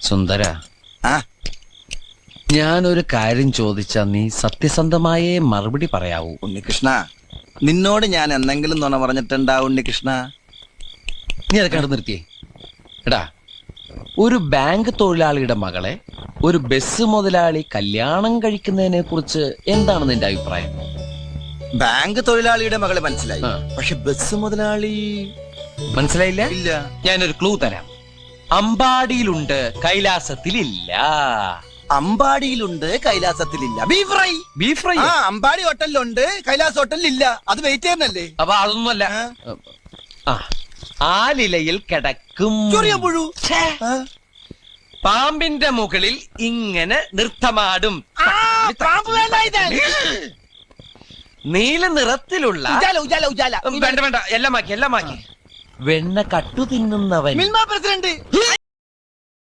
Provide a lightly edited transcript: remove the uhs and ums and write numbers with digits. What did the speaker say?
സുന്ദര, ഞാനൊരു കാര്യം ചോദിച്ചാ നീ സത്യസന്ധമായേ മറുപടി പറയാവൂ. ഉണ്ണികൃഷ്ണ, നിന്നോട് ഞാൻ എന്തെങ്കിലും നുണ പറഞ്ഞിട്ടുണ്ടാ ഉണ്ണികൃഷ്ണ? നീ അത് കണ്ടു നിർത്തിയേ. എടാ, ഒരു ബാങ്ക് തൊഴിലാളിയുടെ മകളെ ഒരു ബസ് മുതലാളി കല്യാണം കഴിക്കുന്നതിനെ കുറിച്ച് എന്താണ് നിന്റെ അഭിപ്രായം? ബാങ്ക് തൊഴിലാളിയുടെ മകളെ മനസ്സിലായി, ആ. പക്ഷെ ബസ് മുതലാളി മനസ്സിലായില്ല? ഇല്ല. ഞാനൊരു ക്ലൂ തരാം. അമ്പാടിയിലുണ്ട്, കൈലാസത്തിലില്ല. അമ്പാടിയിലുണ്ട്, കൈലാസത്തിലില്ല. Beef fry. Beef fry. ആ, അമ്പാടി ഹോട്ടലിലുണ്ട്, കൈലാസ് ഹോട്ടലിലില്ല. അത് വെയിറ്റ് ചെയ്യുന്നല്ലേ? അപ്പൊ അതൊന്നുമല്ല. ആ, ആലിലയിൽ കിടക്കും ചൊറിയാൻ പുഴു. പാമ്പിന്റെ മുകളിൽ ഇങ്ങനെ നൃത്തമാടും. നീല നിറത്തിലുള്ള ഉജാല ഉജാല ഉജാല. വേണ്ട വേണ്ട, എല്ലാം മാക്കി. വെണ്ണ കട്ടു തിന്നുന്നവൻ. മിൽമ പ്രസിഡന്റ്.